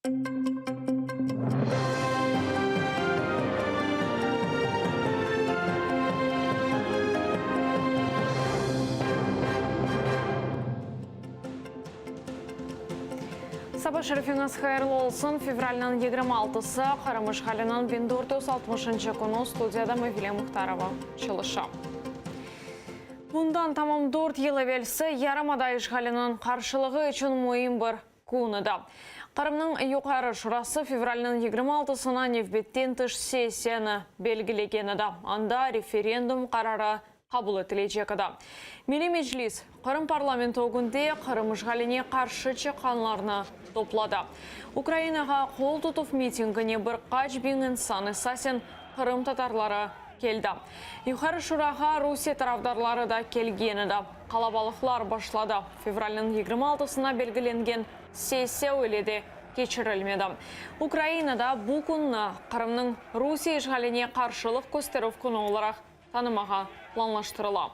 Саба шерифіңіз хайырлы олсын. Февральнан 26-сы Қарымыш халынан 1460 күні студияда Мәвиле Мұхтарова чылыша. Бұндан тамам 4 ел әвелсі ярамада işғалының қаршылығы үшін мойын бір күніда. Қарымның юқары шұрасы февральнан 26-сына невбеттен тыш сессияны белгілегені. Анда референдум қарары қабыл етілечекіда. Милли Меджлис Қырым парламенті өгінде Қырым işғаліне қаршы чыққанларына топлады. Украинаға қол тұтып митингіне бір қач бен инсан эсасен Қырым татарлары келді. Юқары шураға Русия тарафдарлары да келгені да. Қалабалықлар башлады. Февральның 26-сына белгіленген сессия өледі кечірілмеді. Украинада бұл күнні Қырымның Русия işғаліне қаршылық көстеріп күні оларақ танымаға планлаштырыла.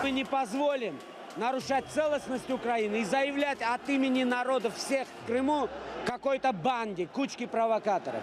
Мы не позволим нарушать целостность Украины и заявлять от имени народов всех в Крыму какой-то банде, кучки провокаторов.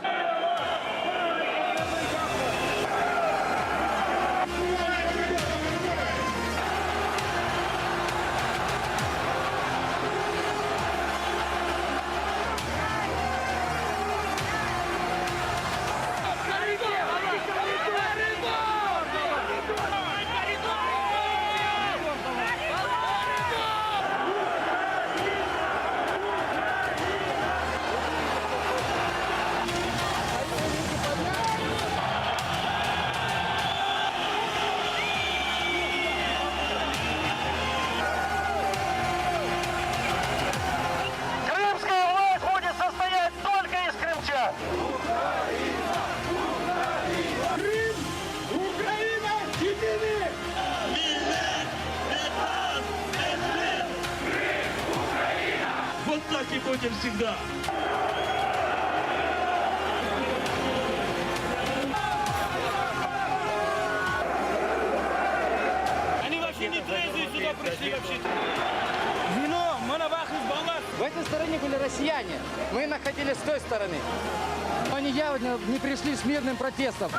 Вот так и будем всегда. Они вообще не трезвые сюда пришли вообще. Вино, в этой стороне были россияне, мы находились с той стороны. Они явно не пришли с мирным протестом.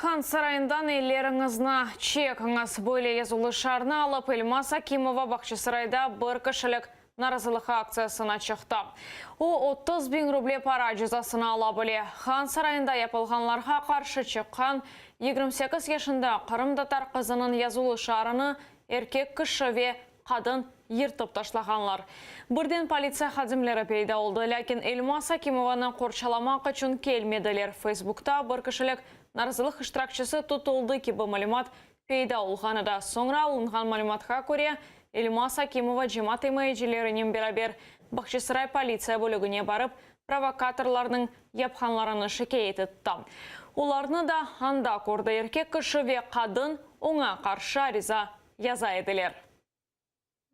Хан сарайындан елеріңізна чекіңіз бөле езулы шарны алып Эльмас Акимова Бақчысарайда бір кішілік наразылық акциясына чықты. О 30 000 рубле пара жазасына ала біле. Хан сарайында япылғанларға қаршы чыққан 28 yaşында Қырым татар қызының езулы шарыны еркек кіші ве қадын ертіп ташлағанлар. Бірден полиция хадимлері пейда олды, ләкин Эльмас Акимованы қорчаламақ үшін келмеділер. Фейсбукта бір кішілік наразылық іштіракчысы тұтылды кебі малимат пейда олғаны да. Соңра олынған малиматқа көре Эльмас Акимова жемат емейджелерінен берабер Бақчысарай полиция бөлігіне барып, провокаторларының япханларыны шекейет етті. Оларны да анда көрді, еркек кіші ве қадын оңа қаршы ариза яза еділер.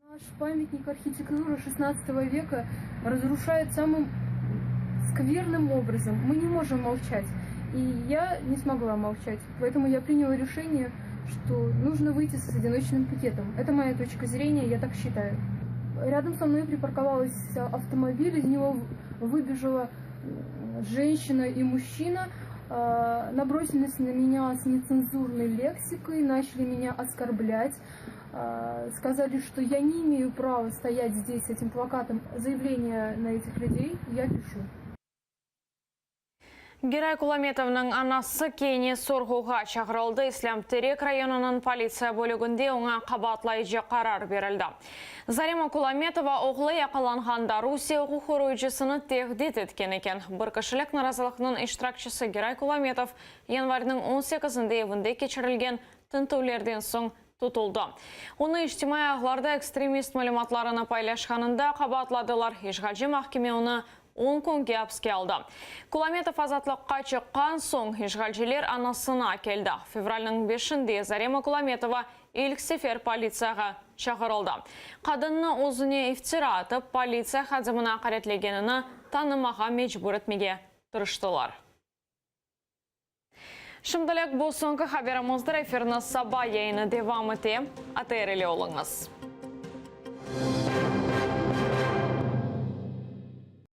Наш памятник архитектуры 16 века разрушает самым скверным образом. Мы не можем молчать. И я не смогла молчать. Поэтому я приняла решение, что нужно выйти с одиночным пикетом. Это моя точка зрения, я так считаю. Рядом со мной припарковалась автомобиль, из него выбежала женщина и мужчина, набросились на меня с нецензурной лексикой, начали меня оскорблять, сказали, что я не имею права стоять здесь с этим плакатом. Заявление на этих людей я пишу. Герай Куламетовның анасы кейіне сорғуға чағырылды. Ислам Терек районының полиция бөлігінде оңа қабатлайыжы қарар берілді. Зарема Куламетова оғлы яқаланғанда Русия оғы қоройжысыны теғдет еткен екен. Бір кішілік наразылықның іштіракчысы Герай Куламетов январының 18-інде евінде кечірілген тінтулерден соң тұтылды. Оны іштімай ағыларда экстремист мәліматларына пайлашқанында қабатладылар. Ешғалжы махкеме оны 10 күнге апске алды. Куламетов азатлыққа шыққан соң ешғалжелер анасына келді. Февральның 5-інде Зарема Куламетова ilk sefer полицияға шақырылды. Қадынны өзіне ифтира атып, полиция хадзымына қаретлегеніні танымаға мечбур етмеге тұрыштылар. Шымдылек бұл соңғы хабарымызды эфирні саба яйыны девам ете, атайрелі олыңыз.